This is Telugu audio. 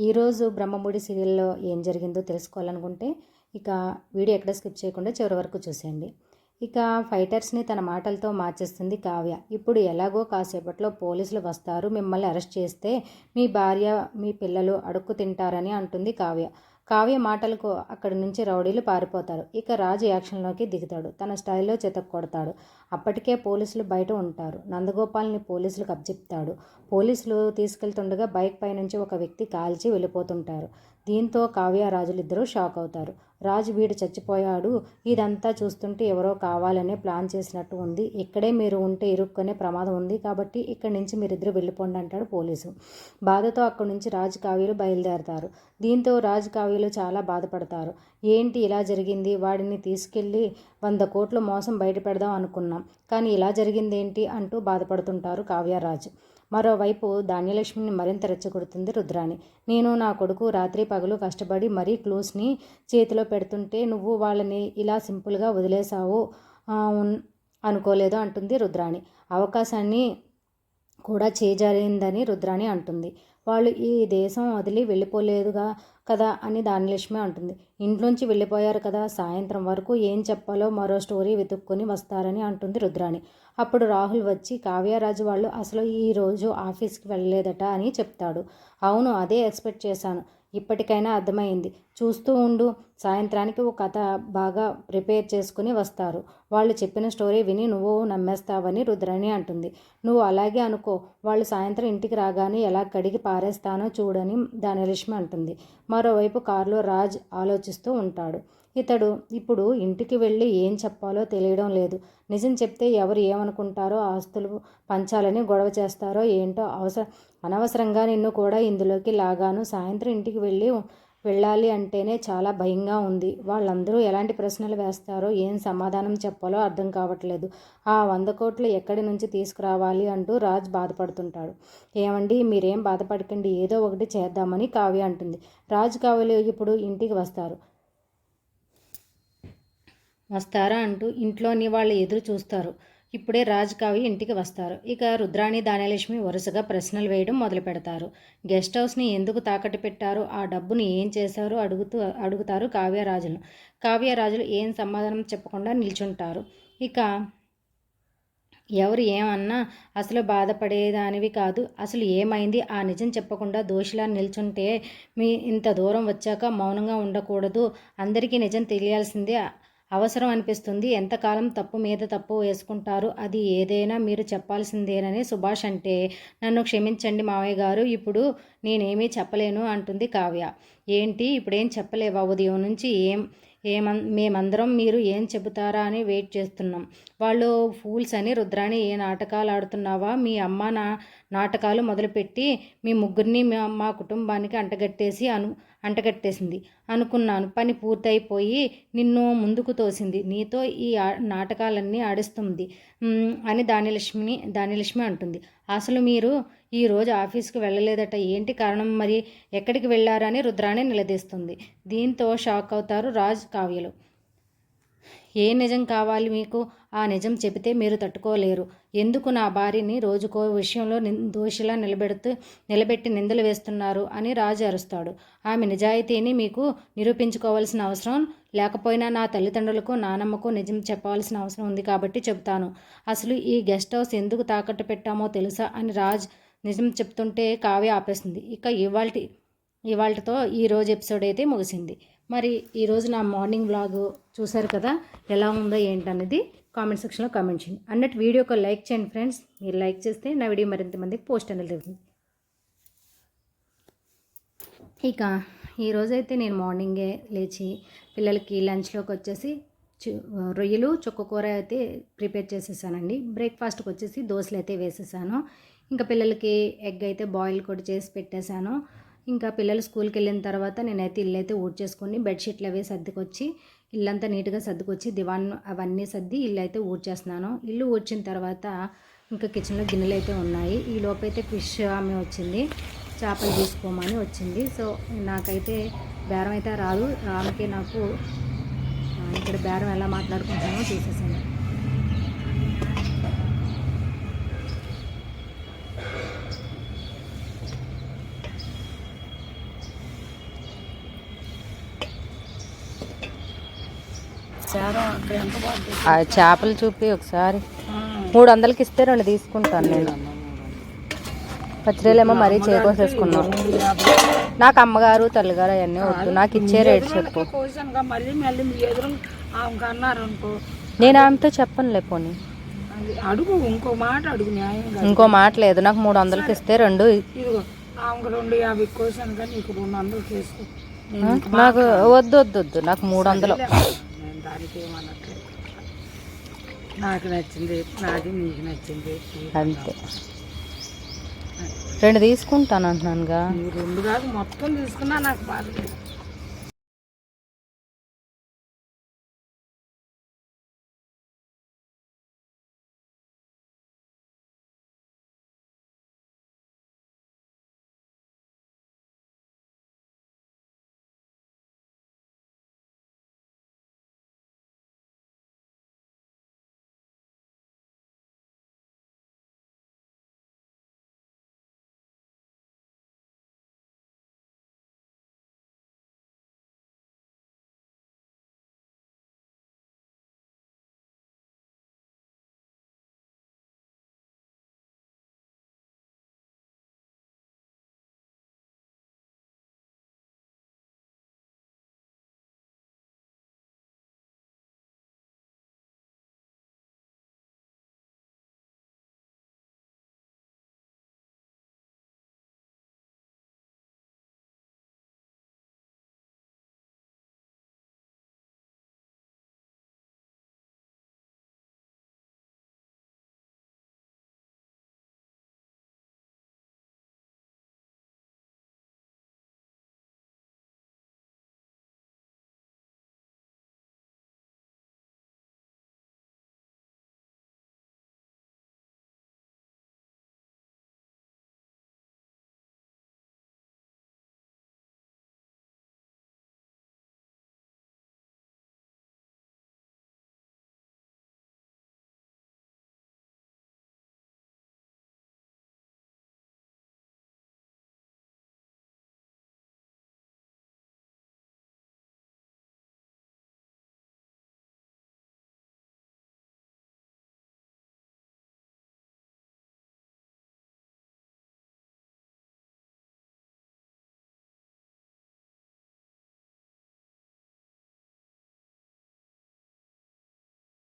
ఈరోజు బ్రహ్మముడి సీరియల్లో ఏం జరిగిందో తెలుసుకోవాలనుకుంటే ఇక వీడియో ఎక్కడ స్కిప్ చేయకుండా చివరి వరకు చూసేయండి. ఇక ఫైటర్స్ని తన మాటలతో మార్చేస్తుంది కావ్య. ఇప్పుడు ఎలాగో కాసేపట్లో పోలీసులు వస్తారు, మిమ్మల్ని అరెస్ట్ చేస్తే మీ భార్య మీ పిల్లలు అడుక్కు తింటారని అంటుంది కావ్య. కావ్య మాటలకు అక్కడి నుంచి రౌడీలు పారిపోతారు. ఇక రాజు యాక్షన్లోకి దిగుతాడు. తన స్టైల్లో కొడతాడు. అప్పటికే పోలీసులు బయట ఉంటారు. నందగోపాల్ని పోలీసులకు అప్పచెప్తాడు. పోలీసులు తీసుకెళ్తుండగా బైక్ పై నుంచి ఒక వ్యక్తి కాల్చి వెళ్ళిపోతుంటారు. దీంతో కావ్య రాజులిద్దరూ షాక్ అవుతారు. రాజు వీడు చచ్చిపోయాడు, ఇదంతా చూస్తుంటే ఎవరో కావాలనే ప్లాన్ చేసినట్టు ఉంది, ఇక్కడే మీరు ఉంటే ఇరుక్కునే ప్రమాదం ఉంది, కాబట్టి ఇక్కడి నుంచి మీరిద్దరు వెళ్ళిపోండి అంటాడు పోలీసు. బాధతో అక్కడి నుంచి రాజు కావ్యలు బయలుదేరతారు. దీంతో రాజు కావ్యలు చాలా బాధపడతారు. ఏంటి ఇలా జరిగింది, వాడిని తీసుకెళ్ళి 100 కోట్ల మోసం బయట పెడదాం అనుకున్నాం, కానీ ఇలా జరిగిందేంటి అంటూ బాధపడుతుంటారు కావ్యరాజు. మరోవైపు ధాన్యలక్ష్మిని మరింత రెచ్చగొడుతుంది రుద్రాణి. నేను నా కొడుకు రాత్రి పగలు కష్టపడి మరీ క్లూస్ని చేతిలో పెడుతుంటే నువ్వు వాళ్ళని ఇలా సింపుల్గా వదిలేసావు అనుకోలేదు అంటుంది రుద్రాణి. అవకాశాన్ని కూడా చేజారిందని రుద్రాణి అంటుంది. వాళ్ళు ఈ దేశం వదిలి వెళ్ళిపోలేదుగా కదా అని ధాన్యలక్ష్మి అంటుంది. ఇంట్లోంచి వెళ్ళిపోయారు కదా, సాయంత్రం వరకు ఏం చెప్పాలో మరో స్టోరీ వెతుక్కొని వస్తారని అంటుంది రుద్రాణి. అప్పుడు రాహుల్ వచ్చి కావ్యరాజు వాళ్ళు అసలు ఈరోజు ఆఫీస్కి వెళ్ళలేదట అని చెప్తాడు. అవును, అదే ఎక్స్పెక్ట్ చేశాను, ఇప్పటికైనా అర్థమైంది, చూస్తూ ఉండు, సాయంత్రానికి ఒక కథ బాగా ప్రిపేర్ చేసుకుని వస్తారు. వాళ్ళు చెప్పిన స్టోరీ విని నువ్వు నమ్మేస్తావని రుద్రాణి అంటుంది. నువ్వు అలాగే అనుకో, వాళ్ళు సాయంత్రం ఇంటికి రాగానే ఎలా కడిగి పారేస్తానో చూడని ధాన్యలక్ష్మి అంటుంది. మరోవైపు కారులో రాజ్ ఆలోచిస్తూ ఉంటాడు. ఇతడు ఇప్పుడు ఇంటికి వెళ్ళి ఏం చెప్పాలో తెలియడం లేదు. నిజం చెప్తే ఎవరు ఏమనుకుంటారో, ఆస్తులు పంచాలని గొడవ చేస్తారో ఏంటో, అనవసరంగా నిన్ను కూడా ఇందులోకి లాగాను. సాయంత్రం ఇంటికి వెళ్ళాలి అంటేనే చాలా భయంగా ఉంది. వాళ్ళందరూ ఎలాంటి ప్రశ్నలు వేస్తారో, ఏం సమాధానం చెప్పాలో అర్థం కావట్లేదు. ఆ 100 కోట్లు ఎక్కడి నుంచి తీసుకురావాలి అంటూ రాజ్ బాధపడుతుంటాడు. ఏమండి, మీరేం బాధపడకండి, ఏదో ఒకటి చేద్దామని కావ్య అంటుంది. రాజ్ కావ్యలు ఇప్పుడు ఇంటికి వస్తారా అంటూ ఇంట్లోని వాళ్ళు ఎదురు చూస్తారు. ఇప్పుడే రాజ్ కావ్య ఇంటికి వస్తారు. ఇక రుద్రాణి ధాన్యలక్ష్మి వరుసగా ప్రశ్నలు వేయడం మొదలు పెడతారు. గెస్ట్ హౌస్ని ఎందుకు తాకట్టు పెట్టారు, ఆ డబ్బుని ఏం చేశారు అడుగుతారు కావ్యరాజులు. కావ్యరాజులు ఏం సమాధానం చెప్పకుండా నిల్చుంటారు. ఇక ఎవరు ఏమన్నా అసలు బాధపడేదానివి కాదు, అసలు ఏమైంది, ఆ నిజం చెప్పకుండా దోషిలా నిల్చుంటే మీ ఇంత దూరం వచ్చాక మౌనంగా ఉండకూడదు, అందరికీ నిజం తెలియాల్సిందే అవసరం అనిపిస్తుంది, ఎంతకాలం తప్పు మీద తప్పు వేసుకుంటారు, అది ఏదైనా మీరు చెప్పాల్సిందేనని సుభాష్ అంటే, నన్ను క్షమించండి మావయ్య గారు, ఇప్పుడు నేనేమీ చెప్పలేను అంటుంది కావ్య. ఏంటి ఇప్పుడేం చెప్పలేవా, ఉదయం నుంచి మేమందరం మీరు ఏం చెబుతారా అని వెయిట్ చేస్తున్నాం. వాళ్ళు ఫూల్స్ అని రుద్రాణి ఏ నాటకాలు ఆడుతున్నావా, మీ అమ్మ నాటకాలు మొదలుపెట్టి మీ ముగ్గురిని మా కుటుంబానికి అంటగట్టేసింది అనుకున్నాను, పని పూర్తయిపోయి నిన్ను ముందుకు తోసింది, నీతో ఈ నాటకాలన్నీ ఆడిస్తుంది అని ధాన్యలక్ష్మి అంటుంది. అసలు మీరు ఈరోజు ఆఫీస్కి వెళ్ళలేదట, ఏంటి కారణం, మరి ఎక్కడికి వెళ్ళారని రుద్రాణి నిలదీస్తుంది. దీంతో షాక్ అవుతారు రాజ్ కావ్యలు. ఏ నిజం కావాలి మీకు, ఆ నిజం చెబితే మీరు తట్టుకోలేరు, ఎందుకు నా భార్యని రోజుకో విషయంలో దోషిలా నిలబెట్టి నిందలు వేస్తున్నారు అని రాజు అరుస్తాడు. ఆమె నిజాయితీని మీకు నిరూపించుకోవాల్సిన అవసరం లేకపోయినా నా తల్లిదండ్రులకు నానమ్మకు నిజం చెప్పాల్సిన అవసరం ఉంది కాబట్టి చెబుతాను. అసలు ఈ గెస్ట్ హౌస్ ఎందుకు తాకట్టు పెట్టామో తెలుసా అని రాజ్ నిజం చెప్తుంటే కావ్య ఆపేస్తుంది. ఇక ఇవాళతో ఈరోజు ఎపిసోడ్ అయితే ముగిసింది. మరి ఈరోజు నా మార్నింగ్ వ్లాగ్ చూశారు కదా, ఎలా ఉందో ఏంటనేది కామెంట్ సెక్షన్లో కామెంట్ చేయండి. అన్నట్టు వీడియోకి లైక్ చేయండి ఫ్రెండ్స్, మీరు లైక్ చేస్తే నా వీడియో మరింత మందికి పోస్ట్ అనేది జరుగుతుంది. ఇక ఈరోజైతే నేను మార్నింగే లేచి పిల్లలకి లంచ్లోకి వచ్చేసి రొయ్యలు చుక్కకూర అయితే ప్రిపేర్ చేసేసానండి. బ్రేక్ఫాస్ట్కి వచ్చేసి దోశలు అయితే వేసేసాను. ఇంకా పిల్లలకి ఎగ్ అయితే బాయిల్ కూడా చేసి పెట్టేశాను. ఇంకా పిల్లలు స్కూల్కి వెళ్ళిన తర్వాత నేనైతే ఇల్లు అయితే ఊడ్చేసుకొని బెడ్షీట్లు అవి సర్దుకొచ్చి ఇల్లంతా నీట్గా సర్దుకొచ్చి దివాన్ అవన్నీ సర్ది ఇల్లు అయితే ఊడ్చేస్తున్నాను. ఇల్లు ఊడ్చిన తర్వాత ఇంకా కిచెన్లో గిన్నెలు అయితే ఉన్నాయి. ఈ లోపైతే ఫిష్ ఆమె వచ్చింది, చేపలు తీసుకోమని వచ్చింది. సో నాకైతే బేరం అయితే రాదు, ఆమెకి నాకు ఇక్కడ బేరం ఎలా మాట్లాడుకుంటానో చూసేసాను. చారం అక్కడ ఎంత పడుతుంది? ఆ చేపలు చూపి ఒకసారి 300కి ఇస్తే 2 తీసుకుంటాను నేను. పచ్చిరేలేమో మరీ చేకోసేసుకున్నాం. నాకు అమ్మగారు తల్లిగారు అవన్నీ వద్దు, నాకు ఇచ్చే రేట్ చెప్పు. కోసానుగా మళ్ళీ మళ్ళీ మీ ఎదురు ఆమెకు అన్నారు అనుకో, నేను ఆమెతో చెప్పనులే పోనీ. అడుగు, ఇంకో మాట అడుగు న్యాయంగా. ఇంకో మాట లేదు, నాకు 300కి ఇస్తే 2. ఇదిగో ఆమెకు 250 కోసాను కానీ నీకు 200 చేసుకో. నాకు వద్దు వద్దు వద్దు, నాకు 300. నేను దానికి ఏమన్నట్లేదు. నాకు నచ్చింది నాది, నీకు నచ్చింది అంతే. 2 తీసుకుంటాను అంటున్నానుగా. నువ్వు 2 కాదు మొత్తం తీసుకున్నా నాకు బాధ లేదు.